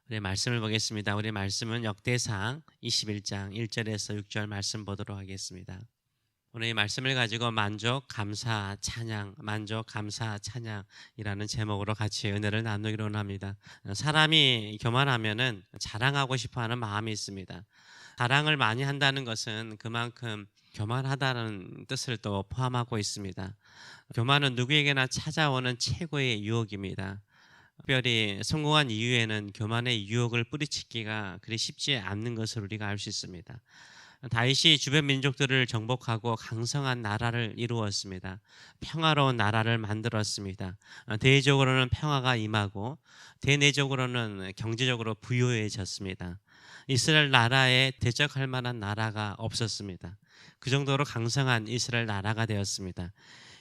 우리 말씀을 보겠습니다. 우리 말씀은 역대상 21장 1절에서 6절 말씀 보도록 하겠습니다. 오늘 이 말씀을 가지고 만족, 감사, 찬양, 만족, 감사, 찬양이라는 제목으로 같이 은혜를 나누기로 합니다. 사람이 교만하면은 자랑하고 싶어하는 마음이 있습니다. 자랑을 많이 한다는 것은 그만큼 교만하다는 뜻을 또 포함하고 있습니다. 교만은 누구에게나 찾아오는 최고의 유혹입니다. 특별히 성공한 이후에는 교만의 유혹을 뿌리치기가 그리 쉽지 않는 것을 우리가 알 수 있습니다. 다윗이 주변 민족들을 정복하고 강성한 나라를 이루었습니다. 평화로운 나라를 만들었습니다. 대외적으로는 평화가 임하고 대내적으로는 경제적으로 부유해졌습니다. 이스라엘 나라에 대적할 만한 나라가 없었습니다. 그 정도로 강성한 이스라엘 나라가 되었습니다.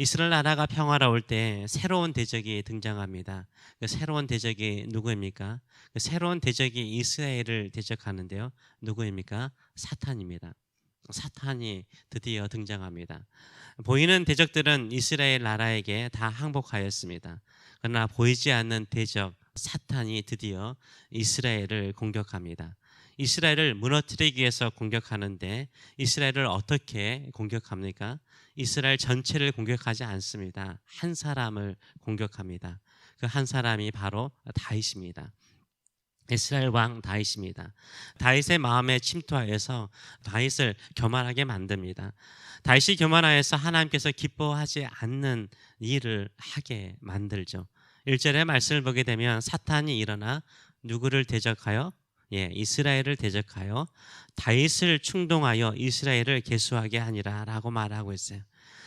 이스라엘 나라가 평화로울 때 새로운 대적이 등장합니다. 그 새로운 대적이 누구입니까? 그 새로운 대적이 이스라엘을 대적하는데요. 누구입니까? 사탄입니다. 사탄이 드디어 등장합니다. 보이는 대적들은 이스라엘 나라에게 다 항복하였습니다. 그러나 보이지 않는 대적 사탄이 드디어 이스라엘을 공격합니다. 이스라엘을 무너뜨리기 위해서 공격하는데 이스라엘을 어떻게 공격합니까? 이스라엘 전체를 공격하지 않습니다. 한 사람을 공격합니다. 그 한 사람이 바로 다윗입니다. 이스라엘 왕 다윗입니다. 다윗의 마음에 침투하여서 다윗을 교만하게 만듭니다. 다윗이 교만하여서 하나님께서 기뻐하지 않는 일을 하게 만들죠. 1절의 말씀을 보게 되면 사탄이 일어나 누구를 대적하여? 이스라엘을 대적하여 다윗을 충동하여 이스라엘을 계수하게 하니라 라고 말하고 있어요.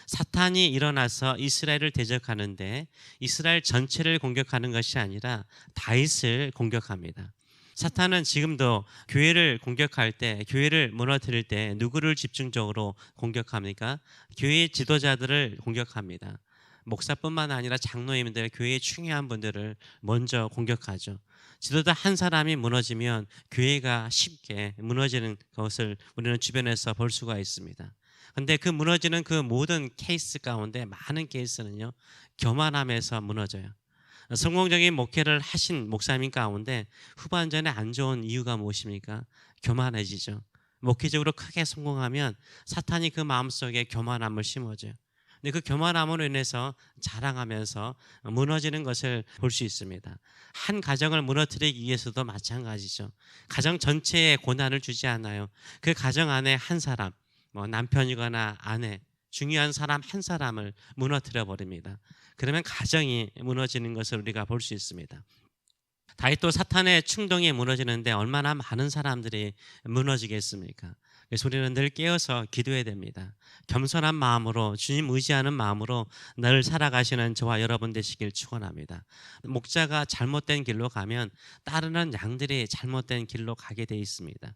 사탄이 일어나서 이스라엘을 대적하는데 이스라엘 전체를 공격하는 것이 아니라 다윗을 공격합니다. 사탄은 지금도 교회를 공격할 때, 교회를 무너뜨릴 때 누구를 집중적으로 공격합니까? 교회 지도자들을 공격합니다. 목사뿐만 아니라 장로님들, 교회의 중요한 분들을 먼저 공격하죠. 지도자 한 사람이 무너지면 교회가 쉽게 무너지는 것을 우리는 주변에서 볼 수가 있습니다. 그런데 그 무너지는 그 모든 케이스 가운데 많은 케이스는요, 교만함에서 무너져요. 성공적인 목회를 하신 목사님 가운데 후반전에 안 좋은 이유가 무엇입니까? 교만해지죠. 목회적으로 크게 성공하면 사탄이 그 마음속에 교만함을 심어줘요. 근데 그 교만함으로 인해서 자랑하면서 무너지는 것을 볼 수 있습니다. 한 가정을 무너뜨리기 위해서도 마찬가지죠. 가정 전체에 고난을 주지 않아요. 그 가정 안에 한 사람, 남편이거나 아내, 중요한 사람 한 사람을 무너뜨려 버립니다. 그러면 가정이 무너지는 것을 우리가 볼 수 있습니다. 다윗도 사탄의 충동에 무너지는데 얼마나 많은 사람들이 무너지겠습니까? 그래서 우리는 늘 깨어서 기도해야 됩니다. 겸손한 마음으로 주님 의지하는 마음으로 늘 살아가시는 저와 여러분 되시길 축원합니다. 목자가 잘못된 길로 가면 따르는 양들이 잘못된 길로 가게 돼 있습니다.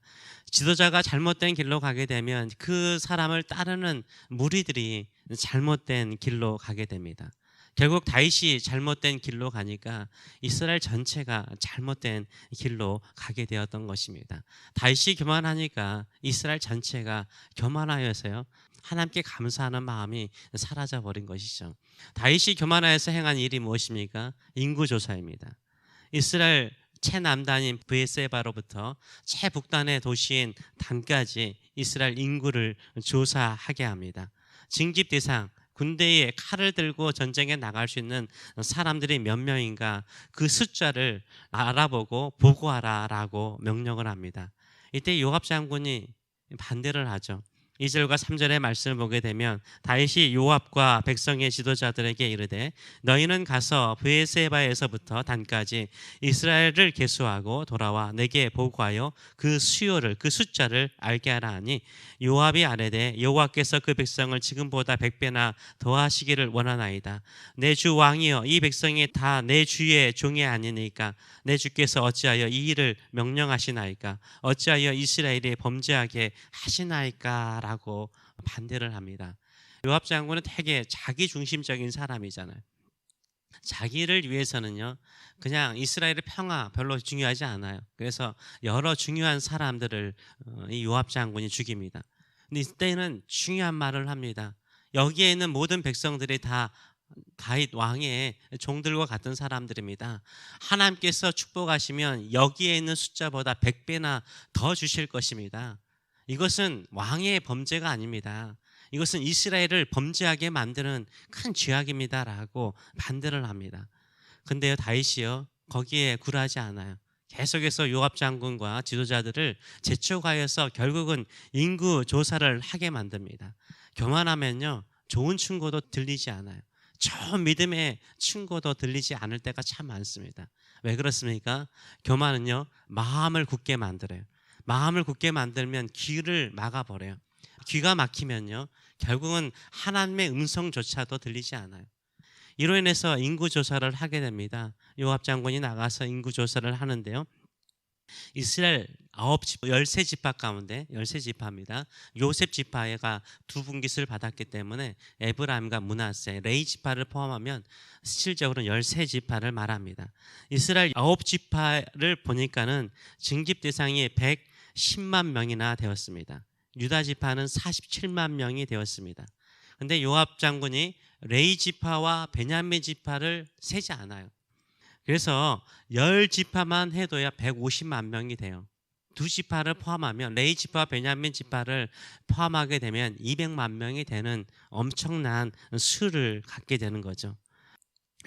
지도자가 잘못된 길로 가게 되면 그 사람을 따르는 무리들이 잘못된 길로 가게 됩니다. 결국 다윗이 잘못된 길로 가니까 이스라엘 전체가 잘못된 길로 가게 되었던 것입니다. 다윗이 교만하니까 이스라엘 전체가 교만하여서요, 하나님께 감사하는 마음이 사라져 버린 것이죠. 다윗이 교만하여서 행한 일이 무엇입니까? 인구조사입니다. 이스라엘 최남단인 브에세바로부터 최북단의 도시인 단까지 이스라엘 인구를 조사하게 합니다. 징집 대상, 군대에 칼을 들고 전쟁에 나갈 수 있는 사람들이 몇 명인가 그 숫자를 알아보고 보고하라라고 명령을 합니다. 이때 요압 장군이 반대를 하죠. 2절과 3절의 말씀을 보게 되면 다윗이 요압과 백성의 지도자들에게 이르되 너희는 가서 브에세바에서부터 단까지 이스라엘을 계수하고 돌아와 내게 보고하여 그 수요를 그 숫자를 알게 하라 하니 요압이 아뢰되 여호와께서 그 백성을 지금보다 100배나 더하시기를 원하나이다. 내 주 왕이여 이 백성이 다 내 주의 종이 아니니까 내 주께서 어찌하여 이 일을 명령하시나이까 어찌하여 이스라엘이 범죄하게 하시나이까 라고 반대를 합니다. 요압 장군은 되게 자기 중심적인 사람이잖아요. 자기를 위해서는요, 그냥 이스라엘의 평화 별로 중요하지 않아요. 그래서 여러 중요한 사람들을 이 요압 장군이 죽입니다. 근데 이때는 중요한 말을 합니다. 여기에 있는 모든 백성들이 다 다윗 왕의 종들과 같은 사람들입니다. 하나님께서 축복하시면 여기에 있는 숫자보다 100배나 더 주실 것입니다. 이것은 왕의 범죄가 아닙니다. 이것은 이스라엘을 범죄하게 만드는 큰 죄악입니다라고 반대를 합니다. 근데요, 다윗이요, 거기에 굴하지 않아요. 계속해서 요압 장군과 지도자들을 재촉하여서 결국은 인구 조사를 하게 만듭니다. 교만하면요, 좋은 충고도 들리지 않아요. 좋은 믿음의 충고도 들리지 않을 때가 참 많습니다. 왜 그렇습니까? 교만은요, 마음을 굳게 만들어요. 마음을 굳게 만들면 귀를 막아버려요. 귀가 막히면요, 결국은 하나님의 음성조차도 들리지 않아요. 이로 인해서 인구조사를 하게 됩니다. 요압 장군이 나가서 인구조사를 하는데요, 이스라엘 13지파 가운데 13지파입니다. 요셉 지파가 두 분깃을 받았기 때문에 에브라임과 므낫세, 레위 지파를 포함하면 실질적으로는 13지파를 말합니다. 이스라엘 9지파를 보니까는 징집 대상이 110만 명이나 되었습니다. 유다 지파는 47만 명이 되었습니다. 근데 요압 장군이 레위 지파와 베냐민 지파를 세지 않아요. 그래서 10지파만 해도야 150만 명이 돼요. 두 지파를 포함하면, 레위 지파와 베냐민 지파를 포함하게 되면 200만 명이 되는 엄청난 수를 갖게 되는 거죠.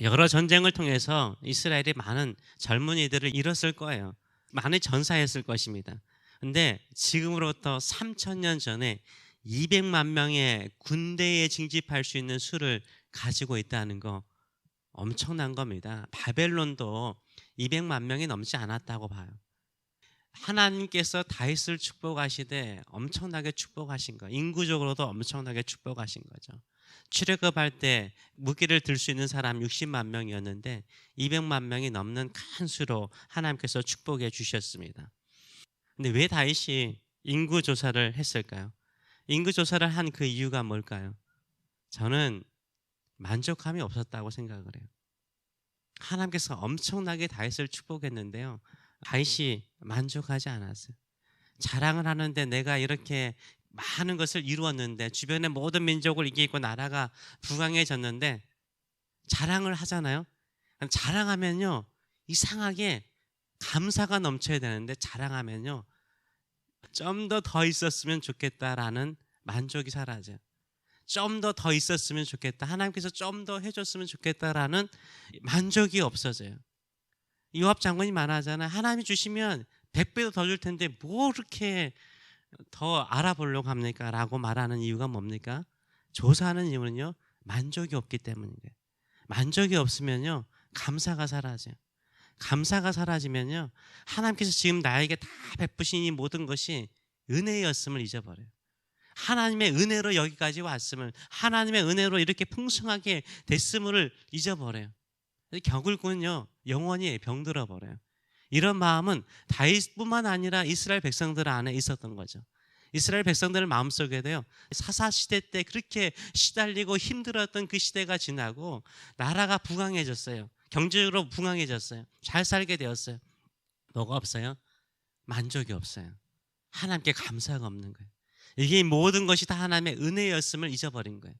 여러 전쟁을 통해서 이스라엘이 많은 젊은이들을 잃었을 거예요. 많이 전사했을 것입니다. 근데 지금으로부터 3,000년 전에 200만 명의 군대에 징집할 수 있는 수를 가지고 있다는 거 엄청난 겁니다. 바벨론도 200만 명이 넘지 않았다고 봐요. 하나님께서 다윗을 축복하시되 엄청나게 축복하신 거, 인구적으로도 엄청나게 축복하신 거죠. 출애굽할 때 무기를 들 수 있는 사람 60만 명이었는데 200만 명이 넘는 큰 수로 하나님께서 축복해 주셨습니다. 근데 왜 다윗이 인구 조사를 했을까요? 인구 조사를 한 그 이유가 뭘까요? 저는 만족함이 없었다고 생각을 해요. 하나님께서 엄청나게 다윗을 축복했는데요, 다윗이 만족하지 않았어요. 자랑을 하는데 내가 이렇게 많은 것을 이루었는데, 주변의 모든 민족을 이기고 나라가 부강해졌는데 자랑을 하잖아요. 자랑하면요, 이상하게 감사가 넘쳐야 되는데, 자랑하면요, 좀 더 있었으면 좋겠다라는 만족이 사라져요. 좀 더 있었으면 좋겠다, 하나님께서 좀 더 해줬으면 좋겠다라는 만족이 없어져요. 요압 장군이 말하잖아요. 하나님이 주시면 100배도 더 줄 텐데 뭐 그렇게 더 알아보려고 합니까? 라고 말하는 이유가 뭡니까? 조사하는 이유는요, 만족이 없기 때문이에요. 만족이 없으면요, 감사가 사라져요. 감사가 사라지면요, 하나님께서 지금 나에게 다 베푸신 이 모든 것이 은혜였음을 잊어버려요. 하나님의 은혜로 여기까지 왔음을, 하나님의 은혜로 이렇게 풍성하게 됐음을 잊어버려요. 결국은요, 영원히 병들어 버려요. 이런 마음은 다윗뿐만 아니라 이스라엘 백성들 안에 있었던 거죠. 이스라엘 백성들 마음속에도요, 사사시대 때 그렇게 시달리고 힘들었던 그 시대가 지나고 나라가 부강해졌어요. 경제적으로 부강해졌어요. 잘 살게 되었어요. 뭐가 없어요? 만족이 없어요. 하나님께 감사가 없는 거예요. 이게 모든 것이 다 하나님의 은혜였음을 잊어버린 거예요.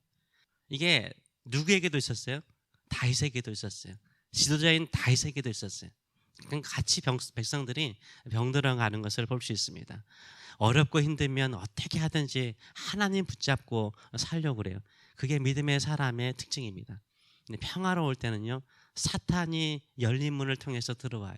이게 누구에게도 있었어요? 다윗에게도 있었어요. 지도자인 다윗에게도 있었어요. 같이 백성들이 병들어가는 것을 볼 수 있습니다. 어렵고 힘들면 어떻게 하든지 하나님 붙잡고 살려고 그래요. 그게 믿음의 사람의 특징입니다. 근데 평화로울 때는요, 사탄이 열린 문을 통해서 들어와요.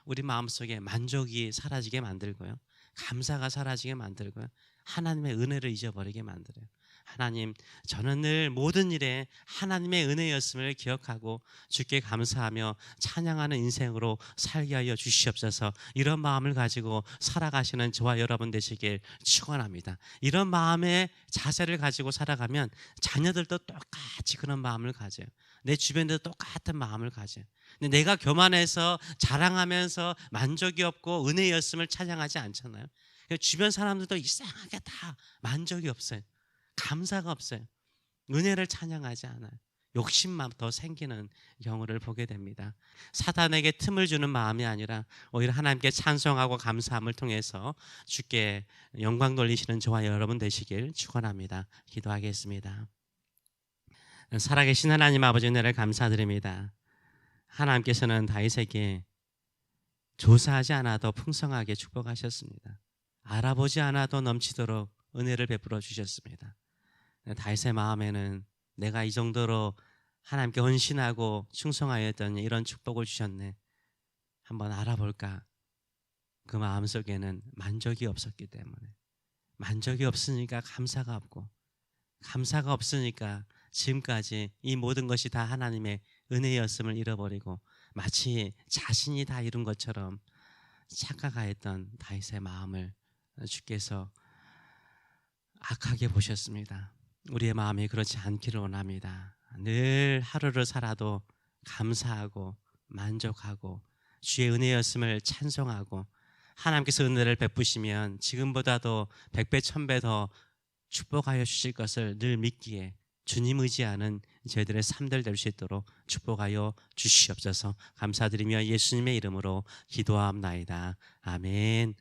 우리 마음속에 만족이 사라지게 만들고요, 감사가 사라지게 만들고요, 하나님의 은혜를 잊어버리게 만들어요. 하나님, 저는 늘 모든 일에 하나님의 은혜였음을 기억하고 주께 감사하며 찬양하는 인생으로 살게 하여 주시옵소서. 이런 마음을 가지고 살아가시는 저와 여러분 되시길 축원합니다. 이런 마음의 자세를 가지고 살아가면 자녀들도 똑같이 그런 마음을 가져요. 내 주변에도 똑같은 마음을 가져요. 근데 내가 교만해서 자랑하면서 만족이 없고 은혜였음을 찬양하지 않잖아요. 주변 사람들도 이상하게 다 만족이 없어요. 감사가 없어요. 은혜를 찬양하지 않아요. 욕심만 더 생기는 경우를 보게 됩니다. 사단에게 틈을 주는 마음이 아니라 오히려 하나님께 찬송하고 감사함을 통해서 주께 영광 돌리시는 저와 여러분 되시길 축원합니다. 기도하겠습니다. 살아계신 하나님 아버지 은혜를 감사드립니다. 하나님께서는 다윗에게 조사하지 않아도 풍성하게 축복하셨습니다. 알아보지 않아도 넘치도록 은혜를 베풀어 주셨습니다. 다윗의 마음에는 내가 이 정도로 하나님께 헌신하고 충성하였더니 이런 축복을 주셨네, 한번 알아볼까? 그 마음속에는 만족이 없었기 때문에, 만족이 없으니까 감사가 없고, 감사가 없으니까 지금까지 이 모든 것이 다 하나님의 은혜였음을 잃어버리고 마치 자신이 다 이룬 것처럼 착각하였던 다윗의 마음을 주께서 악하게 보셨습니다. 우리의 마음이 그렇지 않기를 원합니다. 늘 하루를 살아도 감사하고 만족하고 주의 은혜였음을 찬송하고, 하나님께서 은혜를 베푸시면 지금보다도 100배 1000배 더 축복하여 주실 것을 늘 믿기에 주님 의지하는 저희들의 삶들 될 수 있도록 축복하여 주시옵소서. 감사드리며 예수님의 이름으로 기도하옵나이다. 아멘.